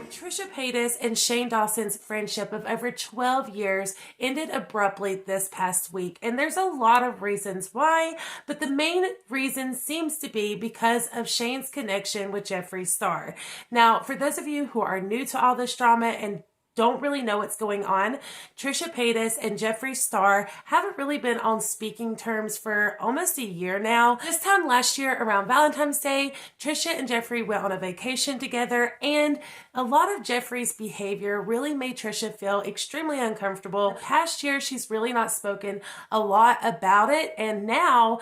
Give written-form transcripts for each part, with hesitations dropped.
Trisha Paytas and Shane Dawson's friendship of over 12 years ended abruptly this past week. And there's a lot of reasons why, but the main reason seems to be because of Shane's connection with Jeffree Star. Now, for those of you who are new to all this drama and don't really know what's going on, Trisha Paytas and Jeffree Star haven't really been on speaking terms for almost a year now. This time last year around Valentine's Day, Trisha and Jeffree went on a vacation together, and a lot of Jeffree's behavior really made Trisha feel extremely uncomfortable. The past year, she's really not spoken a lot about it, and now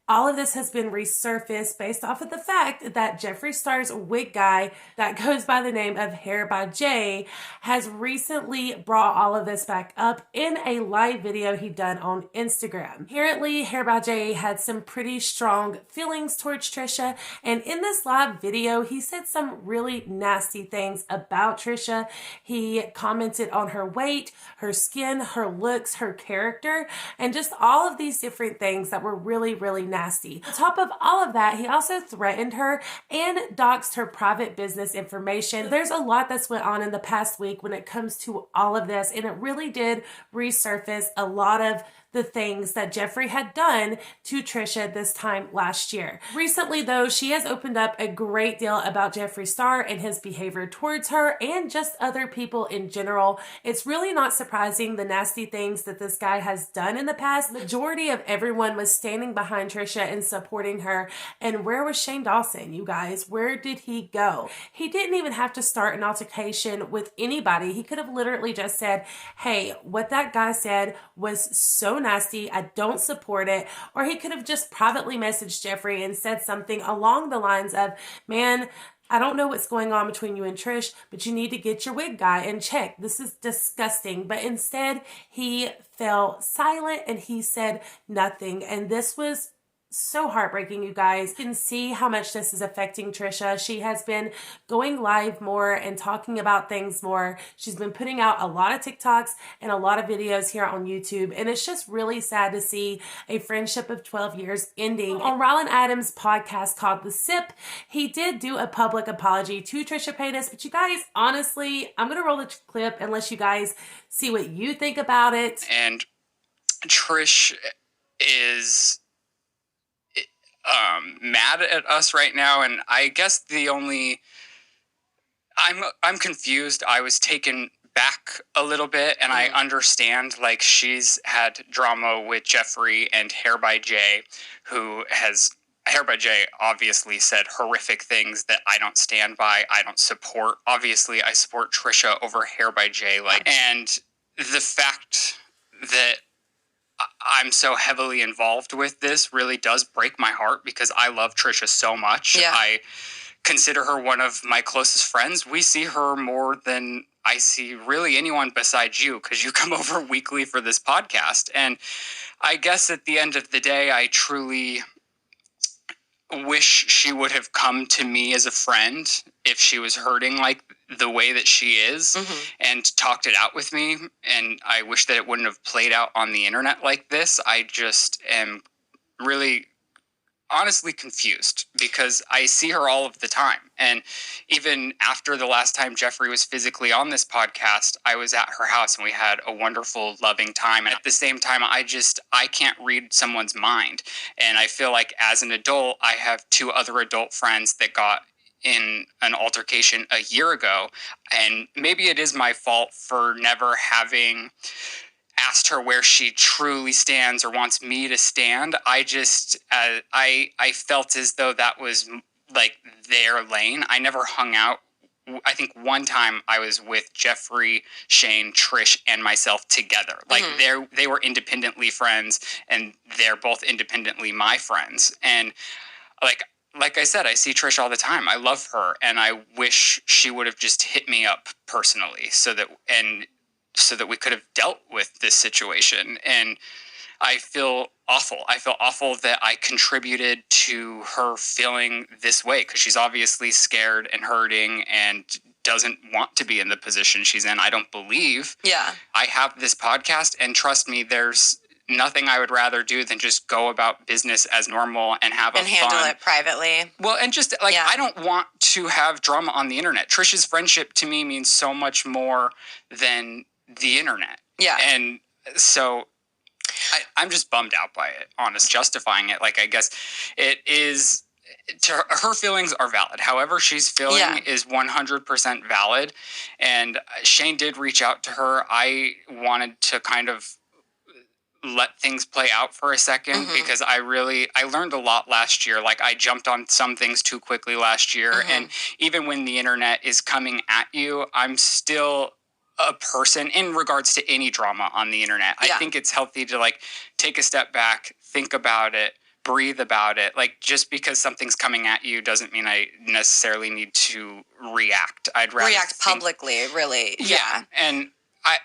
all of this has been resurfaced based off of the fact that Jeffree Star's wig guy that goes by the name of Hair by Jay has recently brought all of this back up in a live video he done on Instagram. Apparently, Hair by Jay had some pretty strong feelings towards Trisha, and in this live video, he said some really nasty things about Trisha. He commented on her weight, her skin, her looks, her character, and just all of these different things that were really, really nasty. On top of all of that, he also threatened her and doxed her private business information. There's a lot that's went on in the past week when it comes to all of this, and it really did resurface a lot of the things that Jeffree had done to Trisha this time last year. Recently, though, she has opened up a great deal about Jeffree Star and his behavior towards her and just other people in general. It's really not surprising the nasty things that this guy has done in the past. The majority of everyone was standing behind Trisha and supporting her. And where was Shane Dawson, you guys? Where did he go? He didn't even have to start an altercation with anybody. He could have literally just said, hey, what that guy said was so nasty, I don't support it. Or he could have just privately messaged Jeffree and said something along the lines of, man, I don't know what's going on between you and Trish, but you need to get your wig guy in check. This is disgusting. But instead, he fell silent and he said nothing. And this was so heartbreaking, you guys. You can see how much this is affecting Trisha. She has been going live more and talking about things more. She's been putting out a lot of TikToks and a lot of videos here on YouTube, and it's just really sad to see a friendship of 12 years ending. On Ryland Adams' podcast called The Sip, he did do a public apology to Trisha Paytas, but you guys, honestly, I'm gonna roll the clip and let you guys see what you think about it. And Trish is mad at us right now, and I guess I'm confused. I was taken back a little bit, and I understand, like, she's had drama with Jeffree and Hair by Jay, Hair by Jay obviously said horrific things that I don't stand by, I don't support. Obviously, I support Trisha over Hair by Jay, and the fact that I'm so heavily involved with this really does break my heart because I love Trisha so much. Yeah. I consider her one of my closest friends. We see her more than I see really anyone besides you because you come over weekly for this podcast. And I guess at the end of the day, I truly wish she would have come to me as a friend if she was hurting like the way that she is and talked it out with me. And I wish that it wouldn't have played out on the internet like this. I just am really honestly confused because I see her all of the time. And even after the last time Jeffree was physically on this podcast, I was at her house and we had a wonderful, loving time. And at the same time, I can't read someone's mind. And I feel like as an adult, I have two other adult friends that got in an altercation a year ago. And maybe it is my fault for never having asked her where she truly stands or wants me to stand. I just, I felt as though that was like their lane. I never hung out. I think one time I was with Jeffree, Shane, Trish, and myself together. Like they were independently friends and they're both independently my friends. And like I said, I see Trish all the time. I love her, and I wish she would have just hit me up personally so that we could have dealt with this situation. And I feel awful. I feel awful that I contributed to her feeling this way because she's obviously scared and hurting and doesn't want to be in the position she's in. I don't believe. Yeah. I have this podcast, and trust me, there's nothing I would rather do than just go about business as normal and have and handle it privately. Well, and just like, I don't want to have drama on the internet. Trish's friendship to me means so much more than the internet. Yeah. And so I'm just bummed out by it, honest, justifying it. Like, I guess it is, her feelings are valid. However she's feeling is 100% valid. And Shane did reach out to her. I wanted to kind of let things play out for a second because I learned a lot last year. Like, I jumped on some things too quickly last year. And even when the internet is coming at you, I'm still a person in regards to any drama on the internet. I think it's healthy to like take a step back, think about it, breathe about it. Like, just because something's coming at you doesn't mean I necessarily need to react. I'd rather react publicly, really. Yeah.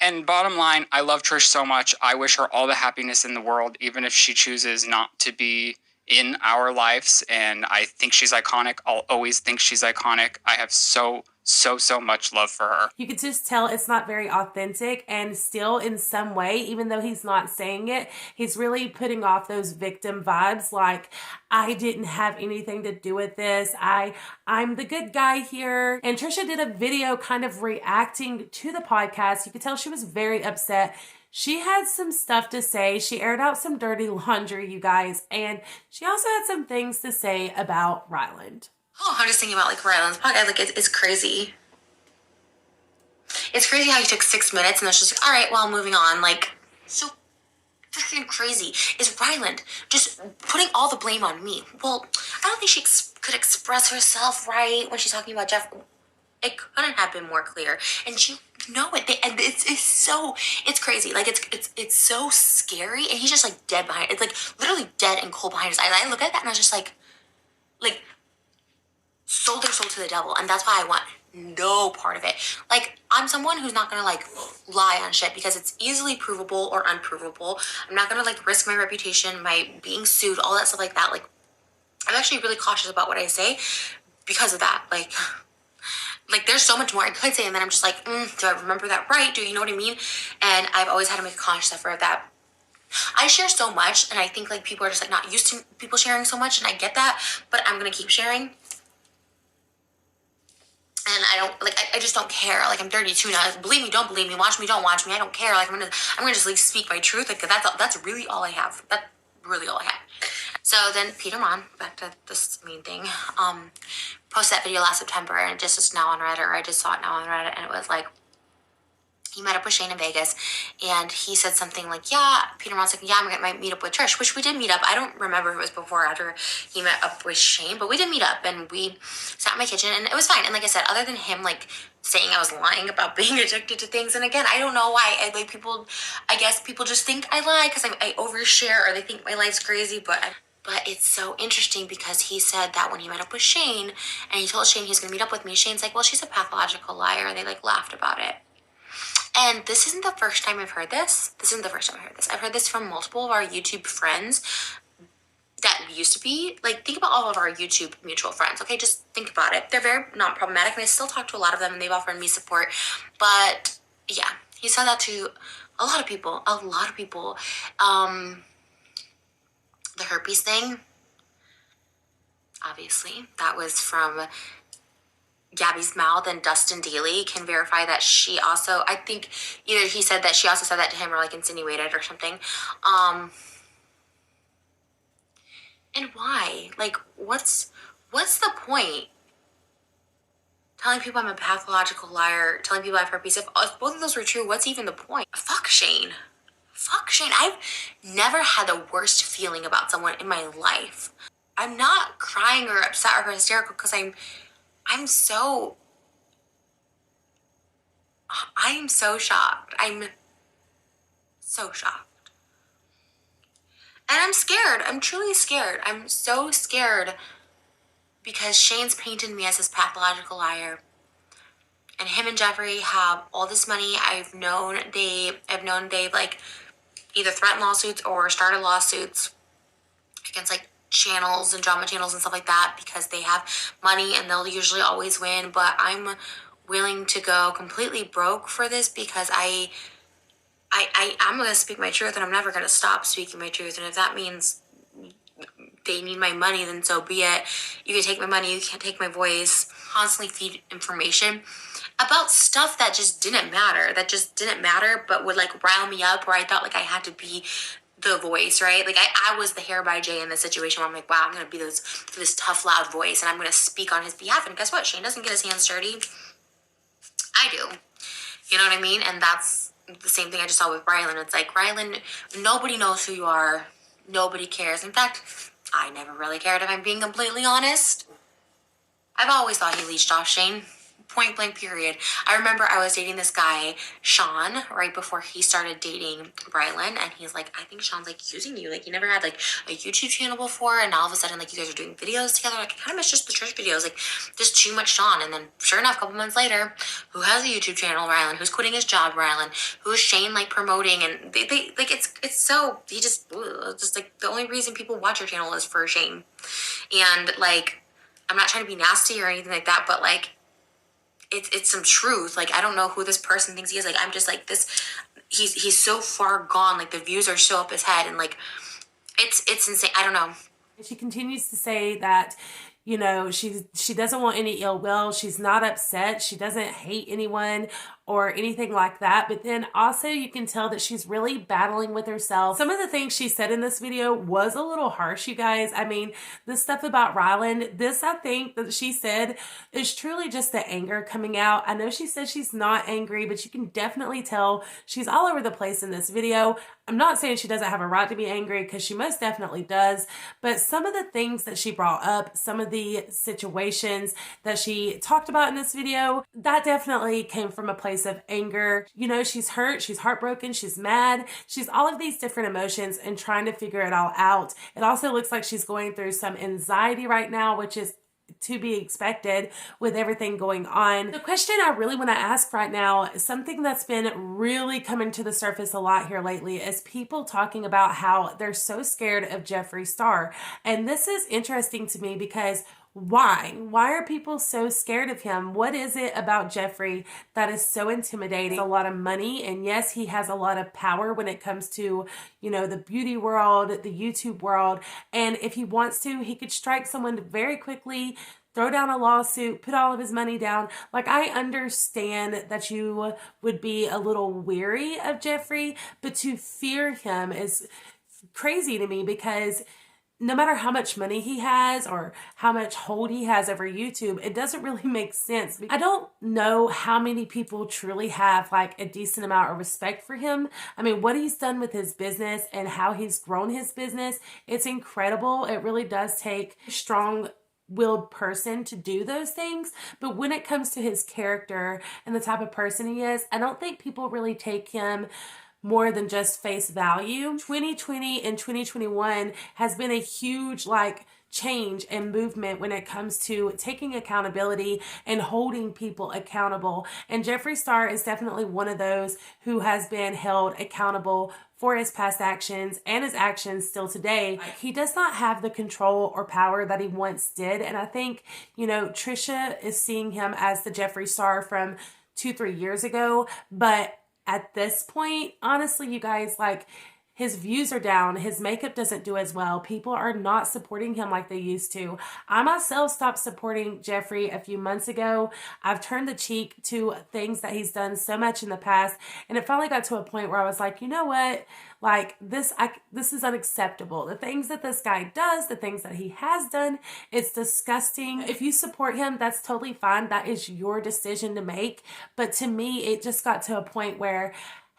And bottom line, I love Trish so much. I wish her all the happiness in the world, even if she chooses not to be in our lives. And I think she's iconic. I'll always think she's iconic. I have so much love for her. You could just tell it's not very authentic, and still in some way, even though he's not saying it, he's really putting off those victim vibes like, I didn't have anything to do with this. I'm the good guy here. And Trisha did a video kind of reacting to the podcast. You could tell she was very upset. She had some stuff to say. She aired out some dirty laundry, you guys. And she also had some things to say about Ryland. Oh, I'm just thinking about like Ryland's podcast. Like, it's crazy. It's crazy how he took 6 minutes and then she's like, all right, well, moving on. Like, so freaking crazy. Is Ryland just putting all the blame on me? Well, I don't think she could express herself right when she's talking about Jeff. It couldn't have been more clear. And you know it. And it's crazy. Like, it's so scary. And he's just like dead behind. It's like literally dead and cold behind his eyes. I look at that and I was just like, sold their soul to the devil, and that's why I want no part of it. Like, I'm someone who's not gonna like lie on shit because it's easily provable or unprovable. I'm not gonna like risk my reputation, my being sued, all that stuff like that. Like, I'm actually really cautious about what I say because of that. Like there's so much more I could say, and then I'm just like, do I remember that right? Do you know what I mean? And I've always had to make a conscious effort of that. I share so much, and I think like people are just like not used to people sharing so much, and I get that, but I'm gonna keep sharing. And I don't like. I just don't care. Like, I'm 32 now. Believe me, don't believe me. Watch me, don't watch me. I don't care. Like, I'm gonna just like speak my truth. Like, that's really all I have. That's really all I have. So then Peter Mon, back to this main thing, posted that video last September, and it just is now on Reddit, or I just saw it now on Reddit, and it was like, he met up with Shane in Vegas, and he said something like, Peter Mon's like, I'm gonna meet up with Trish, which we did meet up. I don't remember if it was before or after he met up with Shane, but we did meet up, and we sat in my kitchen, and it was fine. And like I said, other than him like saying I was lying about being addicted to things, and again, I don't know why. I guess people just think I lie because I overshare, or they think my life's crazy, but it's so interesting because he said that when he met up with Shane, and he told Shane he's gonna meet up with me, Shane's like, well, she's a pathological liar, and they like laughed about it. And this isn't the first time I've heard this. I've heard this from multiple of our YouTube friends that used to be. Like, think about all of our YouTube mutual friends, okay? Just think about it. They're very non-problematic, and I still talk to a lot of them, and they've offered me support. But, yeah, he said that to a lot of people. The herpes thing, obviously, that was from Gabby's mouth, and Dustin Daly can verify that she also, I think either he said that she also said that to him or like insinuated or something. And why? Like, what's the point? Telling people I'm a pathological liar, telling people I have herpes. If both of those were true, what's even the point? Fuck Shane. I've never had the worst feeling about someone in my life. I'm not crying or upset or hysterical because I'm so shocked. I'm so shocked. And I'm scared. I'm truly scared. I'm so scared because Shane's painted me as this pathological liar. And him and Jeffree have all this money. I've known they've like either threatened lawsuits or started lawsuits against like channels and drama channels and stuff like that because they have money and they'll usually always win. But I'm willing to go completely broke for this because I I'm going to speak my truth, and I'm never going to stop speaking my truth. And if that means they need my money, then so be it. You can take my money, you can't take my voice. Constantly feed information about stuff that just didn't matter, but would like rile me up, where I thought like I had to be the voice, right? Like I was the hair by Jay in this situation where I'm like, wow, I'm going to be this tough, loud voice, and I'm going to speak on his behalf. And guess what? Shane doesn't get his hands dirty. I do. You know what I mean? And that's the same thing I just saw with Ryland. It's like, Ryland, nobody knows who you are. Nobody cares. In fact, I never really cared, if I'm being completely honest. I've always thought he leached off Shane. Point blank period. I remember I was dating this guy, Sean, right before he started dating Ryland, and he's like, I think Sean's like using you. Like, you never had like a YouTube channel before, and all of a sudden like you guys are doing videos together. Like, I kind of miss just the Trish videos. Like, just too much Sean. And then sure enough, a couple months later, who has a YouTube channel? Ryland. Who's quitting his job? Ryland. Who's Shane like promoting? And they like it's so he just like the only reason people watch your channel is for Shane. And like, I'm not trying to be nasty or anything like that, but like, it's some truth. Like, I don't know who this person thinks he is. Like, I'm just like this. He's so far gone. Like, the views are so up his head, and like, it's insane. I don't know. She continues to say that, you know, she doesn't want any ill will. She's not upset. She doesn't hate anyone or anything like that. But then also you can tell that she's really battling with herself. Some of the things she said in this video was a little harsh, you guys. I mean, the stuff about Ryland, this I think that she said is truly just the anger coming out. I know she says she's not angry, but you can definitely tell she's all over the place in this video. I'm not saying she doesn't have a right to be angry, because she most definitely does. But some of the things that she brought up, some of the situations that she talked about in this video, that definitely came from a place of anger. You know, she's hurt, she's heartbroken, she's mad, she's all of these different emotions and trying to figure it all out. It also looks like she's going through some anxiety right now, which is to be expected with everything going on. The question I really want to ask right now, something that's been really coming to the surface a lot here lately, is people talking about how they're so scared of Jeffree Star. And this is interesting to me because why? Why are people so scared of him? What is it about Jeffree that is so intimidating? A lot of money, and yes, he has a lot of power when it comes to, you know, the beauty world, the YouTube world. And if he wants to, he could strike someone very quickly, throw down a lawsuit, put all of his money down. Like, I understand that you would be a little weary of Jeffree, but to fear him is crazy to me, because no matter how much money he has or how much hold he has over YouTube, it doesn't really make sense. I don't know how many people truly have like a decent amount of respect for him. I mean, what he's done with his business and how he's grown his business, it's incredible. It really does take a strong-willed person to do those things. But when it comes to his character and the type of person he is, I don't think people really take him more than just face value. 2020 and 2021 has been a huge like change and movement when it comes to taking accountability and holding people accountable. And Jeffree Star is definitely one of those who has been held accountable for his past actions and his actions still today. He does not have the control or power that he once did. And I think, you know, Trisha is seeing him as the Jeffree Star from 2-3 years ago. But at this point, honestly, you guys, like, his views are down. His makeup doesn't do as well. People are not supporting him like they used to. I myself stopped supporting Jeffree a few months ago. I've turned the cheek to things that he's done so much in the past. And it finally got to a point where I was like, you know what? Like, this is unacceptable. The things that this guy does, the things that he has done, it's disgusting. If you support him, that's totally fine. That is your decision to make. But to me, it just got to a point where,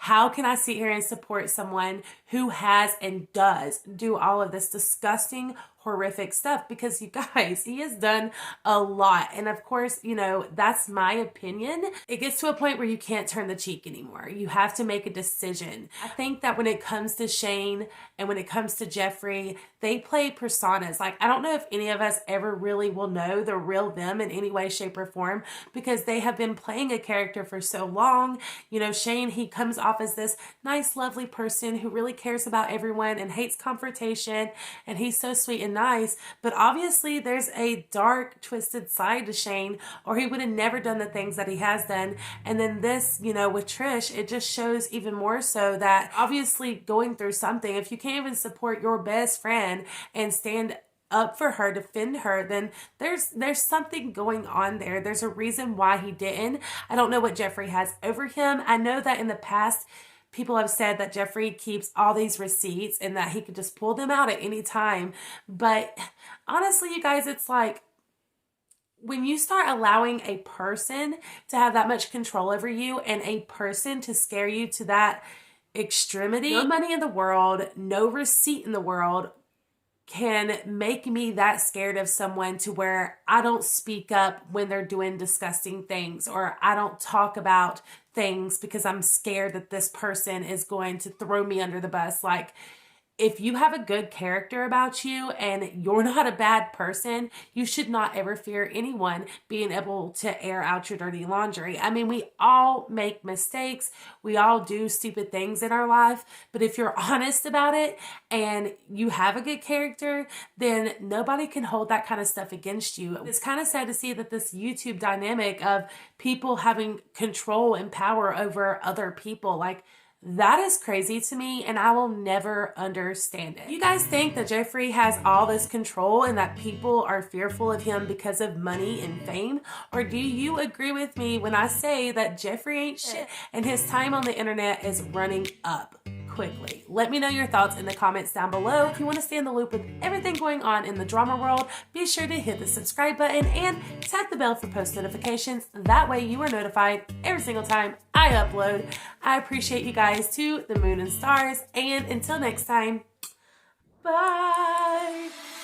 how can I sit here and support someone who has and does do all of this disgusting, horrific stuff? Because you guys, he has done a lot. And of course, you know, that's my opinion. It gets to a point where you can't turn the cheek anymore. You have to make a decision. I think that when it comes to Shane and when it comes to Jeffree, they play personas. Like, I don't know if any of us ever really will know the real them in any way, shape, or form, because they have been playing a character for so long. You know, Shane, he comes off as this nice, lovely person who really cares about everyone and hates confrontation, and he's so sweet and nice. But obviously there's a dark, twisted side to Shane, or he would have never done the things that he has done. And then this, you know, with Trish, it just shows even more so that obviously going through something, if you can't even support your best friend and stand up for her, defend her, then there's something going on there. There's a reason why he didn't. I don't know what Jeffree has over him. I know that in the past, people have said that Jeffree keeps all these receipts and that he could just pull them out at any time. But honestly, you guys, it's like, when you start allowing a person to have that much control over you and a person to scare you to that extremity, no money in the world, no receipt in the world can make me that scared of someone to where I don't speak up when they're doing disgusting things, or I don't talk about things because I'm scared that this person is going to throw me under the bus. Like, if you have a good character about you and you're not a bad person, you should not ever fear anyone being able to air out your dirty laundry. I mean, we all make mistakes. We all do stupid things in our life. But if you're honest about it and you have a good character, then nobody can hold that kind of stuff against you. It's kind of sad to see that this YouTube dynamic of people having control and power over other people, like, that is crazy to me, and I will never understand it. You guys think that Jeffree has all this control and that people are fearful of him because of money and fame? Or do you agree with me when I say that Jeffree ain't shit and his time on the internet is running up quickly? Let me know your thoughts in the comments down below. If you want to stay in the loop with everything going on in the drama world, be sure to hit the subscribe button and tap the bell for post notifications. That way you are notified every single time I upload. I appreciate you guys to the moon and stars, and until next time, bye.